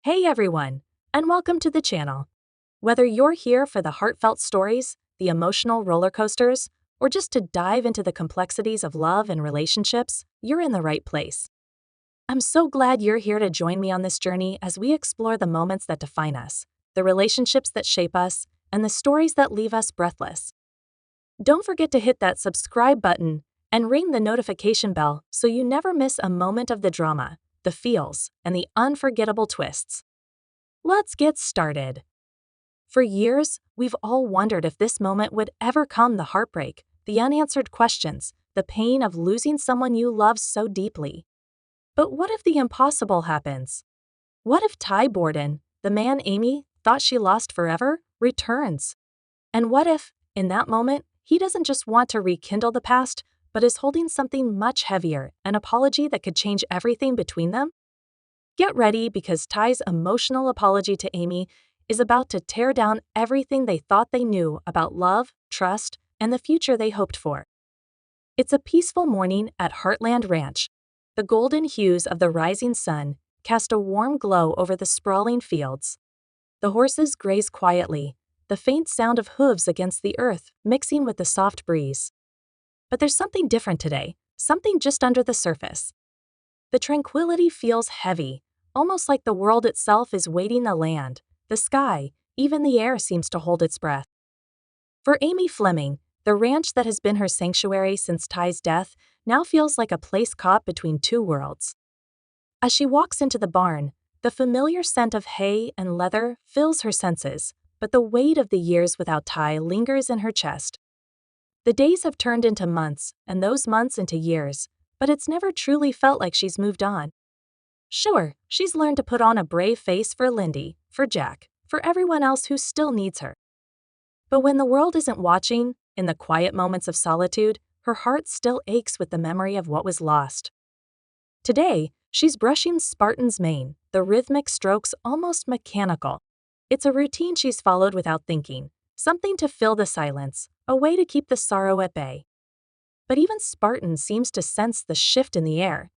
Hey everyone, and welcome to the channel. Whether you're here for the heartfelt stories, the emotional roller coasters, or just to dive into the complexities of love and relationships, you're in the right place. I'm so glad you're here to join me on this journey as we explore the moments that define us, the relationships that shape us, and the stories that leave us breathless. Don't forget to hit that subscribe button and ring the notification bell so you never miss a moment of the drama, the feels, and the unforgettable twists. Let's get started. For years, we've all wondered if this moment would ever come, the heartbreak, the unanswered questions, the pain of losing someone you love so deeply. But what if the impossible happens? What if Ty Borden, the man Amy thought she lost forever, returns? And what if, in that moment, he doesn't just want to rekindle the past, but is holding something much heavier, an apology that could change everything between them? Get ready, because Ty's emotional apology to Amy is about to tear down everything they thought they knew about love, trust, and the future they hoped for. It's a peaceful morning at Heartland Ranch. The golden hues of the rising sun cast a warm glow over the sprawling fields. The horses graze quietly, the faint sound of hooves against the earth mixing with the soft breeze. But there's something different today, something just under the surface. The tranquility feels heavy, almost like the world itself is waiting. The land, the sky, even the air seems to hold its breath. For Amy Fleming, the ranch that has been her sanctuary since Ty's death now feels like a place caught between two worlds. As she walks into the barn, the familiar scent of hay and leather fills her senses, but the weight of the years without Ty lingers in her chest. The days have turned into months, and those months into years, but it's never truly felt like she's moved on. Sure, she's learned to put on a brave face for Lindy, for Jack, for everyone else who still needs her. But when the world isn't watching, in the quiet moments of solitude, her heart still aches with the memory of what was lost. Today, she's brushing Spartan's mane, the rhythmic strokes almost mechanical. It's a routine she's followed without thinking, something to fill the silence, a way to keep the sorrow at bay. But even Spartan seems to sense the shift in the air.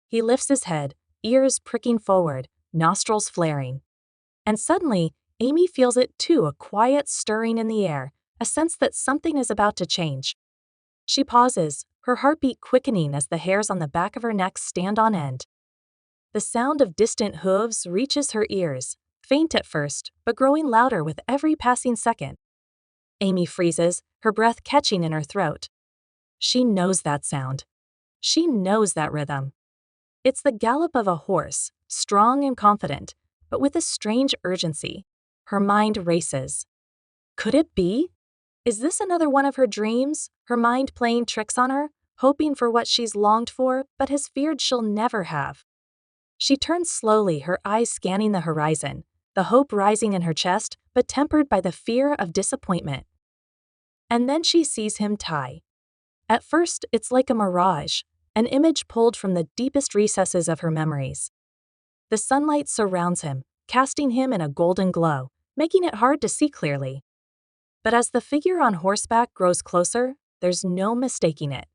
He lifts his head, ears pricking forward, nostrils flaring. And suddenly, Amy feels it too, a quiet stirring in the air, a sense that something is about to change. She pauses, her heartbeat quickening as the hairs on the back of her neck stand on end. The sound of distant hooves reaches her ears, faint at first, but growing louder with every passing second. Amy freezes, her breath catching in her throat. She knows that sound. She knows that rhythm. It's the gallop of a horse, strong and confident, but with a strange urgency. Her mind races. Could it be? Is this another one of her dreams, her mind playing tricks on her, hoping for what she's longed for but has feared she'll never have? She turns slowly, her eyes scanning the horizon, the hope rising in her chest but tempered by the fear of disappointment. And then she sees him, Ty. At first, it's like a mirage, an image pulled from the deepest recesses of her memories. The sunlight surrounds him, casting him in a golden glow, making it hard to see clearly. But as the figure on horseback grows closer, there's no mistaking it.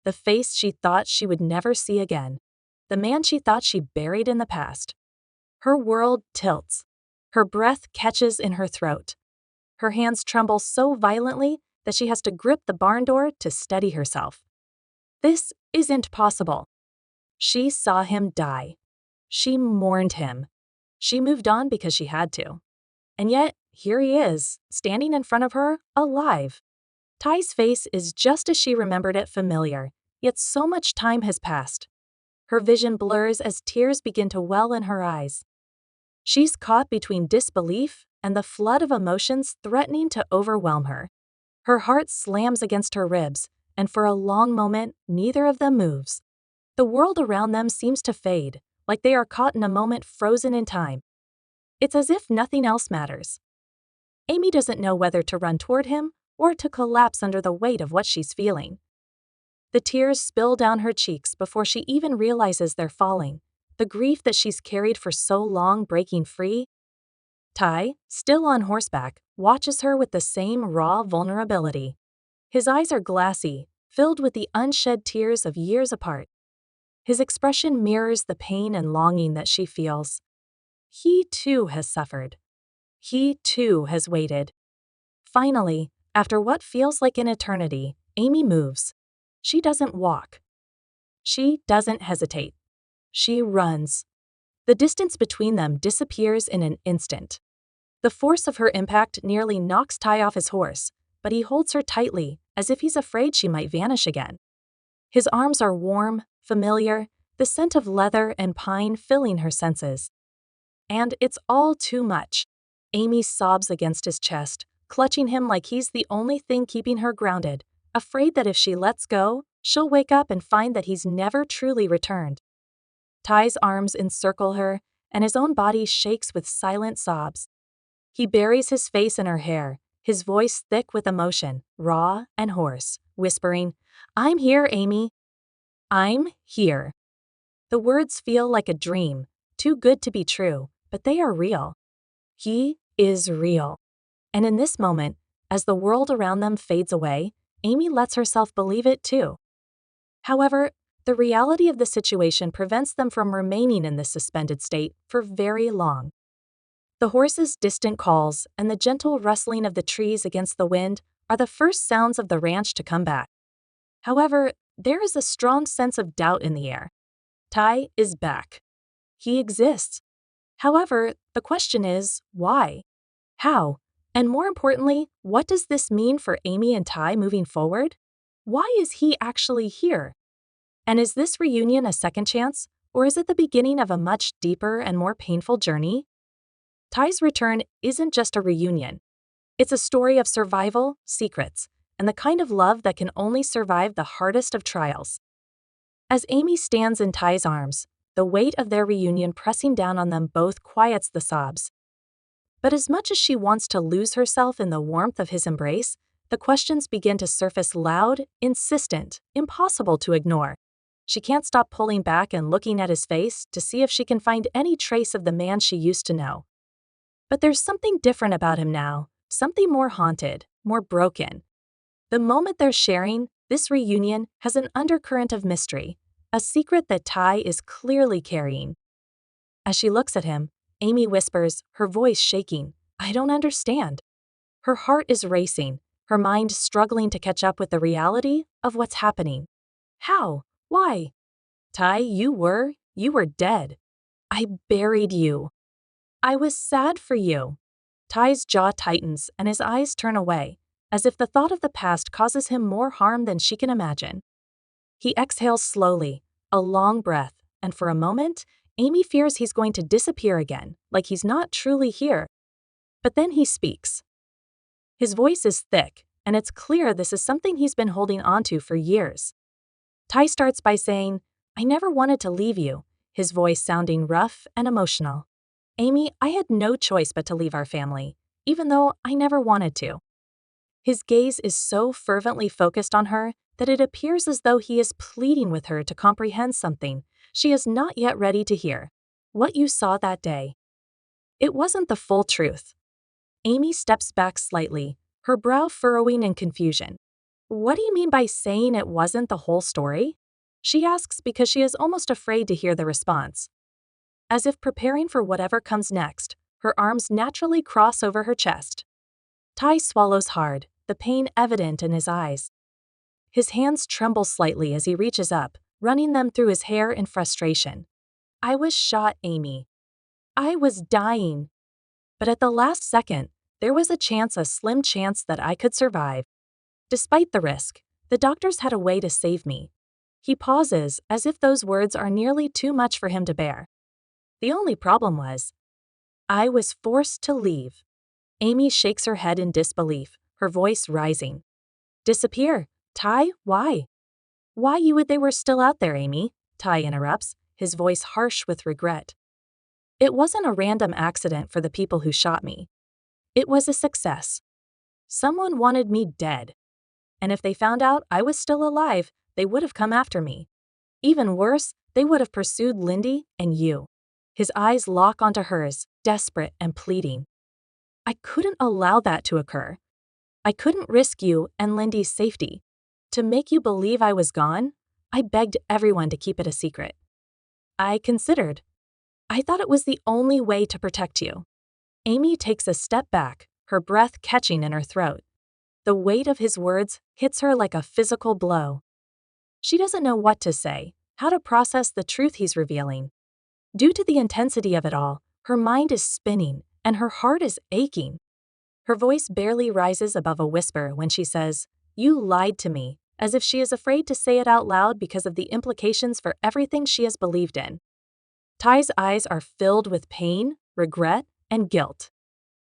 The face she thought she would never see again. The man she thought she buried in the past. Her world tilts. Her breath catches in her throat. Her hands tremble so violently that she has to grip the barn door to steady herself. This isn't possible. She saw him die. She mourned him. She moved on because she had to. And yet, here he is, standing in front of her, alive. Ty's face is just as she remembered it, familiar, yet so much time has passed. Her vision blurs as tears begin to well in her eyes. She's caught between disbelief and the flood of emotions threatening to overwhelm her. Her heart slams against her ribs, and for a long moment, neither of them moves. The world around them seems to fade, like they are caught in a moment frozen in time. It's as if nothing else matters. Amy doesn't know whether to run toward him or to collapse under the weight of what she's feeling. The tears spill down her cheeks before she even realizes they're falling, the grief that she's carried for so long breaking free. Ty, still on horseback, watches her with the same raw vulnerability. His eyes are glassy, filled with the unshed tears of years apart. His expression mirrors the pain and longing that she feels. He too has suffered. He too has waited. Finally, after what feels like an eternity, Amy moves. She doesn't walk. She doesn't hesitate. She runs. The distance between them disappears in an instant. The force of her impact nearly knocks Ty off his horse, but he holds her tightly, as if he's afraid she might vanish again. His arms are warm, familiar, the scent of leather and pine filling her senses. And it's all too much. Amy sobs against his chest, clutching him like he's the only thing keeping her grounded, afraid that if she lets go, she'll wake up and find that he's never truly returned. Ty's arms encircle her, and his own body shakes with silent sobs. He buries his face in her hair, his voice thick with emotion, raw and hoarse, whispering, "I'm here, Amy. I'm here." The words feel like a dream, too good to be true, but they are real. He is real. And in this moment, as the world around them fades away, Amy lets herself believe it too. However, the reality of the situation prevents them from remaining in this suspended state for very long. The horse's distant calls and the gentle rustling of the trees against the wind are the first sounds of the ranch to come back. However, there is a strong sense of doubt in the air. Ty is back. He exists. However, the question is, why? How? And more importantly, what does this mean for Amy and Ty moving forward? Why is he actually here? And is this reunion a second chance, or is it the beginning of a much deeper and more painful journey? Ty's return isn't just a reunion. It's a story of survival, secrets, and the kind of love that can only survive the hardest of trials. As Amy stands in Ty's arms, the weight of their reunion pressing down on them both quiets the sobs. But as much as she wants to lose herself in the warmth of his embrace, the questions begin to surface loud, insistent, impossible to ignore. She can't stop pulling back and looking at his face to see if she can find any trace of the man she used to know. But there's something different about him now, something more haunted, more broken. The moment they're sharing, this reunion has an undercurrent of mystery, a secret that Ty is clearly carrying. As she looks at him, Amy whispers, her voice shaking, "I don't understand." Her heart is racing, her mind struggling to catch up with the reality of what's happening. How? Why? Ty, you were dead. I buried you. I was sad for you. Ty's jaw tightens and his eyes turn away, as if the thought of the past causes him more harm than she can imagine. He exhales slowly, a long breath, and for a moment, Amy fears he's going to disappear again, like he's not truly here. But then he speaks. His voice is thick, and it's clear this is something he's been holding onto for years. Ty starts by saying, "I never wanted to leave you," his voice sounding rough and emotional. "Amy, I had no choice but to leave our family, even though I never wanted to." His gaze is so fervently focused on her that it appears as though he is pleading with her to comprehend something she is not yet ready to hear. What you saw that day. It wasn't the full truth. Amy steps back slightly, her brow furrowing in confusion. "What do you mean by saying it wasn't the whole story?" She asks because she is almost afraid to hear the response. As if preparing for whatever comes next, her arms naturally cross over her chest. Ty swallows hard, the pain evident in his eyes. His hands tremble slightly as he reaches up, running them through his hair in frustration. "I was shot, Amy. I was dying. But at the last second, there was a slim chance that I could survive. Despite the risk, the doctors had a way to save me." He pauses, as if those words are nearly too much for him to bear. The only problem was, I was forced to leave. Amy shakes her head in disbelief, her voice rising. "Disappear? Ty, why?" "Why you would they were still out there, Amy," Ty interrupts, his voice harsh with regret. "It wasn't a random accident for the people who shot me. It was a success. Someone wanted me dead. And if they found out I was still alive, they would have come after me. Even worse, they would have pursued Lindy and you." His eyes lock onto hers, desperate and pleading. "I couldn't allow that to occur. I couldn't risk you and Lindy's safety. To make you believe I was gone, I begged everyone to keep it a secret. I considered. I thought it was the only way to protect you. Amy takes a step back, her breath catching in her throat. The weight of his words hits her like a physical blow. She doesn't know what to say, how to process the truth he's revealing. Due to the intensity of it all, her mind is spinning and her heart is aching. Her voice barely rises above a whisper when she says, "You lied to me," as if she is afraid to say it out loud because of the implications for everything she has believed in. Ty's eyes are filled with pain, regret, and guilt.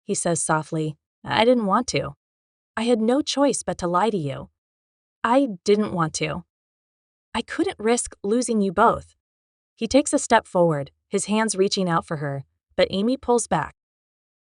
He says softly, "I didn't want to. I had no choice but to lie to you. I didn't want to. I couldn't risk losing you both." He takes a step forward, his hands reaching out for her, but Amy pulls back.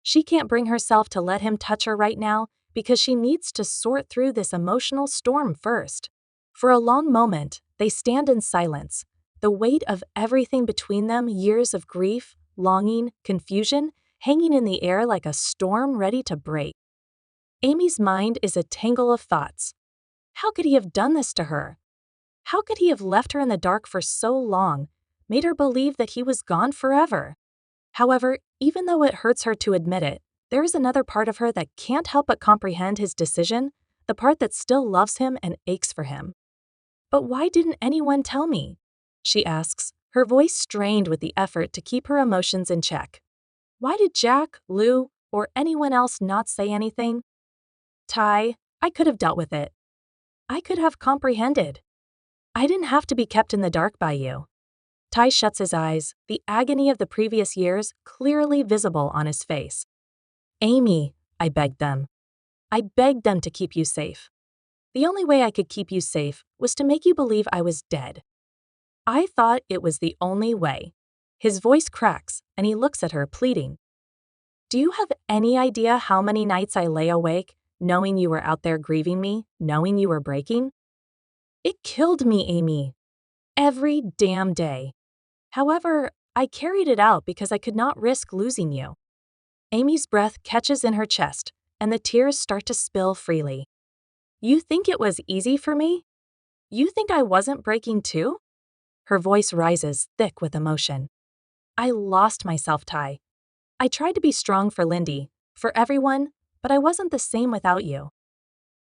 She can't bring herself to let him touch her right now because she needs to sort through this emotional storm first. For a long moment, they stand in silence, the weight of everything between them, years of grief, longing, confusion, hanging in the air like a storm ready to break. Amy's mind is a tangle of thoughts. How could he have done this to her? How could he have left her in the dark for so long, made her believe that he was gone forever? However, even though it hurts her to admit it, there is another part of her that can't help but comprehend his decision, the part that still loves him and aches for him. "But why didn't anyone tell me?" she asks, her voice strained with the effort to keep her emotions in check. "Why did Jack, Lou, or anyone else not say anything?" "Ty, I could have dealt with it. I could have comprehended. I didn't have to be kept in the dark by you." Ty shuts his eyes, the agony of the previous years clearly visible on his face. "Amy," I begged them. "I begged them to keep you safe. The only way I could keep you safe was to make you believe I was dead. I thought it was the only way." His voice cracks, and he looks at her, pleading. "Do you have any idea how many nights I lay awake, knowing you were out there grieving me, knowing you were breaking? It killed me, Amy. Every damn day. However, I carried it out because I could not risk losing you." Amy's breath catches in her chest, and the tears start to spill freely. "You think it was easy for me? You think I wasn't breaking too?" Her voice rises, thick with emotion. "I lost myself, Ty. I tried to be strong for Lindy, for everyone, but I wasn't the same without you.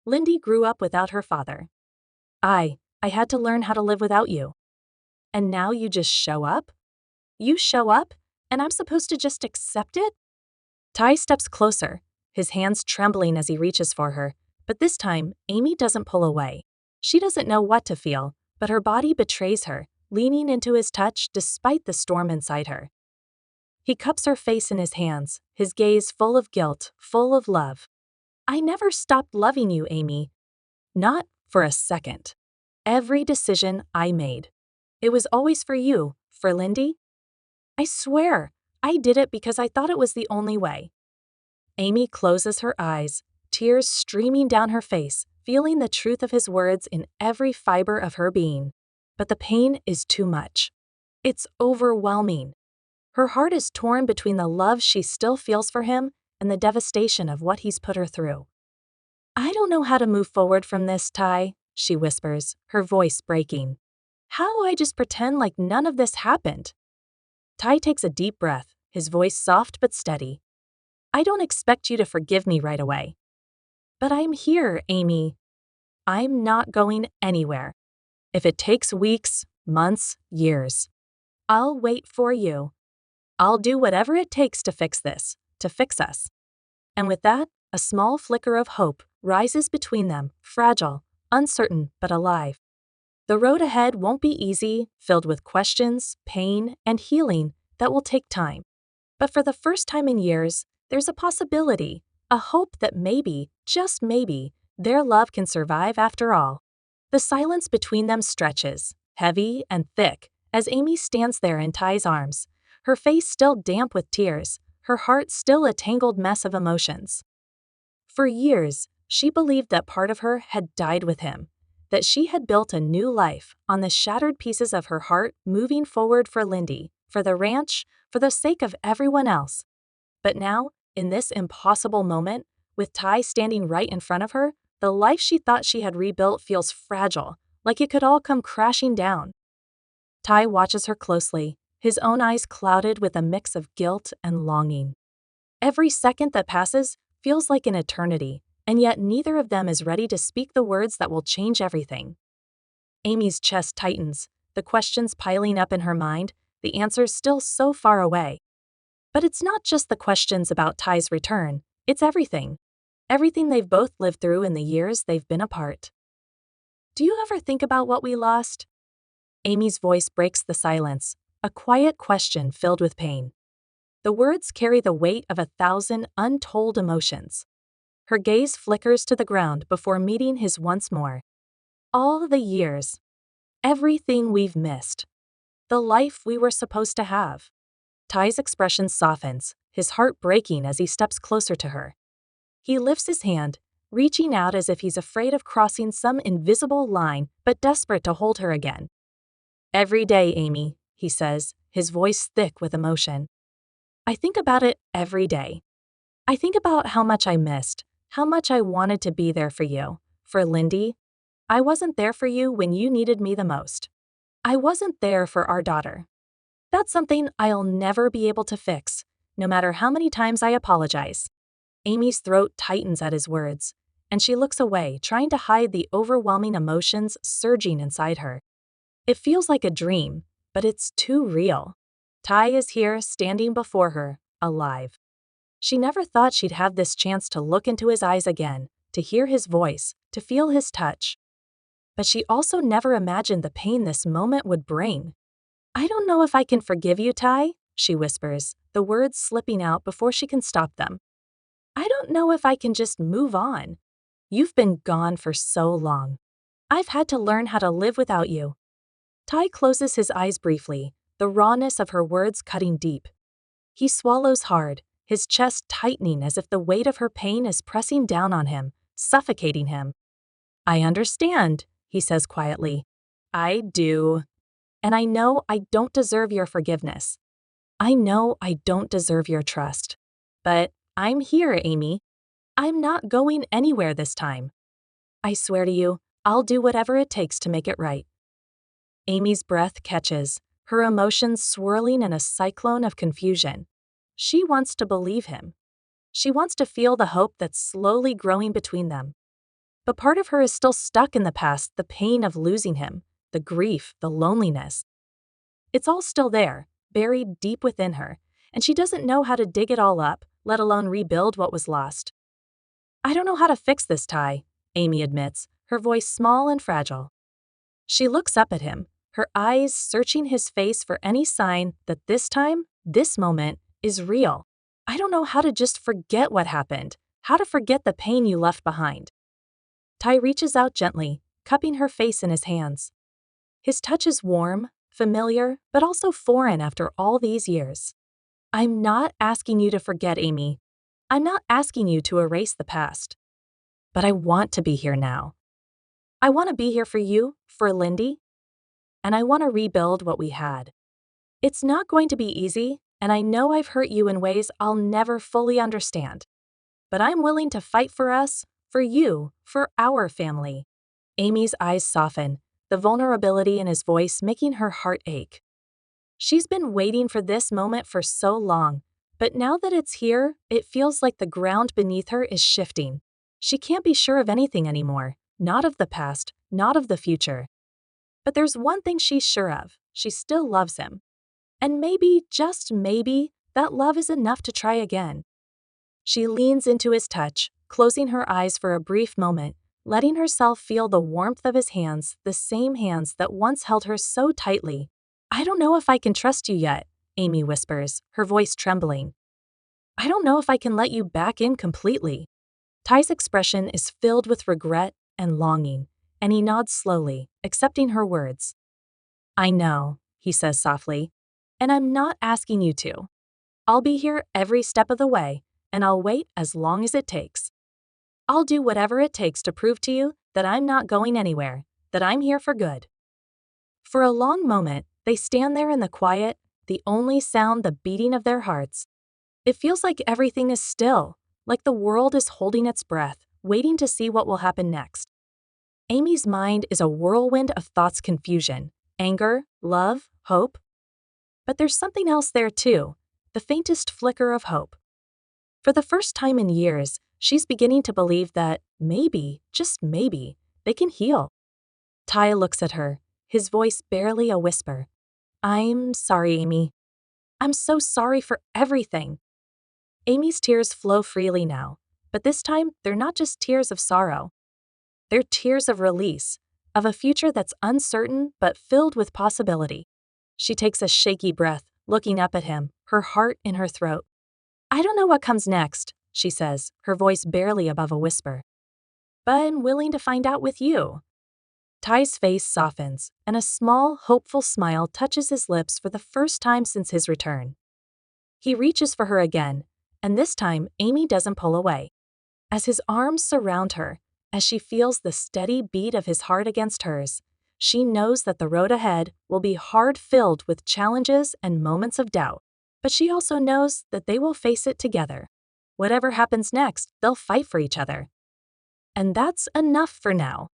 Lindy grew up without her father. I had to learn how to live without you. And now you just show up? You show up, and I'm supposed to just accept it?" Ty steps closer, his hands trembling as he reaches for her, but this time, Amy doesn't pull away. She doesn't know what to feel, but her body betrays her, leaning into his touch despite the storm inside her. He cups her face in his hands, his gaze full of guilt, full of love. "I never stopped loving you, Amy. Not for a second. Every decision I made. It was always for you, for Lindy. I swear, I did it because I thought it was the only way." Amy closes her eyes, tears streaming down her face, feeling the truth of his words in every fiber of her being. But the pain is too much. It's overwhelming. Her heart is torn between the love she still feels for him and the devastation of what he's put her through. "I don't know how to move forward from this, Ty," she whispers, her voice breaking. "How do I just pretend like none of this happened?" Ty takes a deep breath, his voice soft but steady. "I don't expect you to forgive me right away. But I'm here, Amy. I'm not going anywhere. If it takes weeks, months, years, I'll wait for you. I'll do whatever it takes to fix this, to fix us." And with that, a small flicker of hope rises between them, fragile, uncertain, but alive. The road ahead won't be easy, filled with questions, pain, and healing that will take time. But for the first time in years, there's a possibility, a hope that maybe, just maybe, their love can survive after all. The silence between them stretches, heavy and thick, as Amy stands there in Ty's arms, her face still damp with tears, her heart still a tangled mess of emotions. For years, she believed that part of her had died with him, that she had built a new life on the shattered pieces of her heart moving forward for Lindy, for the ranch, for the sake of everyone else. But now, in this impossible moment, with Ty standing right in front of her, the life she thought she had rebuilt feels fragile, like it could all come crashing down. Ty watches her closely, his own eyes clouded with a mix of guilt and longing. Every second that passes feels like an eternity, and yet neither of them is ready to speak the words that will change everything. Amy's chest tightens, the questions piling up in her mind, the answers still so far away. But it's not just the questions about Ty's return, it's everything. Everything they've both lived through in the years they've been apart. Do you ever think about what we lost? Amy's voice breaks the silence, a quiet question filled with pain. The words carry the weight of 1,000 untold emotions. Her gaze flickers to the ground before meeting his once more. All the years. Everything we've missed. The life we were supposed to have. Ty's expression softens, his heart breaking as he steps closer to her. He lifts his hand, reaching out as if he's afraid of crossing some invisible line but desperate to hold her again. "Every day, Amy," he says, his voice thick with emotion. "I think about it every day. I think about how much I missed, how much I wanted to be there for you, for Lindy. I wasn't there for you when you needed me the most. I wasn't there for our daughter. That's something I'll never be able to fix, no matter how many times I apologize." Amy's throat tightens at his words, and she looks away, trying to hide the overwhelming emotions surging inside her. It feels like a dream, but it's too real. Ty is here, standing before her, alive. She never thought she'd have this chance to look into his eyes again, to hear his voice, to feel his touch. But she also never imagined the pain this moment would bring. "I don't know if I can forgive you, Ty," she whispers, the words slipping out before she can stop them. "I don't know if I can just move on. You've been gone for so long. I've had to learn how to live without you." Ty closes his eyes briefly, the rawness of her words cutting deep. He swallows hard, his chest tightening as if the weight of her pain is pressing down on him, suffocating him. "I understand," he says quietly. "I do. And I know I don't deserve your forgiveness. I know I don't deserve your trust. But I'm here, Amy. I'm not going anywhere this time. I swear to you, I'll do whatever it takes to make it right." Amy's breath catches, her emotions swirling in a cyclone of confusion. She wants to believe him. She wants to feel the hope that's slowly growing between them. But part of her is still stuck in the past, the pain of losing him, the grief, the loneliness. It's all still there, buried deep within her, and she doesn't know how to dig it all up, let alone rebuild what was lost. "I don't know how to fix this, Ty," Amy admits, her voice small and fragile. She looks up at him, her eyes searching his face for any sign that this time, this moment, is real. "I don't know how to just forget what happened, how to forget the pain you left behind." Ty reaches out gently, cupping her face in his hands. His touch is warm, familiar, but also foreign after all these years. "I'm not asking you to forget, Amy. I'm not asking you to erase the past. But I want to be here now. I want to be here for you, for Lindy. And I want to rebuild what we had. It's not going to be easy, and I know I've hurt you in ways I'll never fully understand. But I'm willing to fight for us, for you, for our family." Amy's eyes soften, the vulnerability in his voice making her heart ache. She's been waiting for this moment for so long, but now that it's here, it feels like the ground beneath her is shifting. She can't be sure of anything anymore, not of the past, not of the future. But there's one thing she's sure of, she still loves him. And maybe, just maybe, that love is enough to try again. She leans into his touch, closing her eyes for a brief moment, letting herself feel the warmth of his hands, the same hands that once held her so tightly. "I don't know if I can trust you yet," Amy whispers, her voice trembling. "I don't know if I can let you back in completely." Ty's expression is filled with regret and longing, and he nods slowly, accepting her words. "I know," he says softly, "and I'm not asking you to. I'll be here every step of the way, and I'll wait as long as it takes. I'll do whatever it takes to prove to you that I'm not going anywhere, that I'm here for good." For a long moment, they stand there in the quiet, the only sound the beating of their hearts. It feels like everything is still, like the world is holding its breath, waiting to see what will happen next. Amy's mind is a whirlwind of thoughts, confusion, anger, love, hope. But there's something else there too, the faintest flicker of hope. For the first time in years, she's beginning to believe that maybe, just maybe, they can heal. Ty looks at her, his voice barely a whisper. I'm sorry, Amy. I'm so sorry for everything. Amy's tears flow freely now, but this time they're not just tears of sorrow. They're tears of release, of a future that's uncertain but filled with possibility. She takes a shaky breath, looking up at him, her heart in her throat. I don't know what comes next, she says, her voice barely above a whisper. But I'm willing to find out with you. Ty's face softens, and a small, hopeful smile touches his lips for the first time since his return. He reaches for her again, and this time Amy doesn't pull away. As his arms surround her, as she feels the steady beat of his heart against hers, she knows that the road ahead will be hard, filled with challenges and moments of doubt. But she also knows that they will face it together. Whatever happens next, they'll fight for each other. And that's enough for now.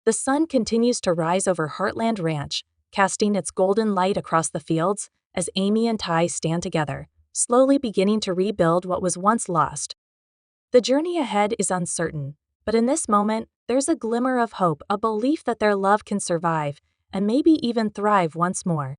The sun continues to rise over Heartland Ranch, casting its golden light across the fields as Amy and Ty stand together, slowly beginning to rebuild what was once lost. The journey ahead is uncertain, but in this moment, there's a glimmer of hope, a belief that their love can survive and maybe even thrive once more.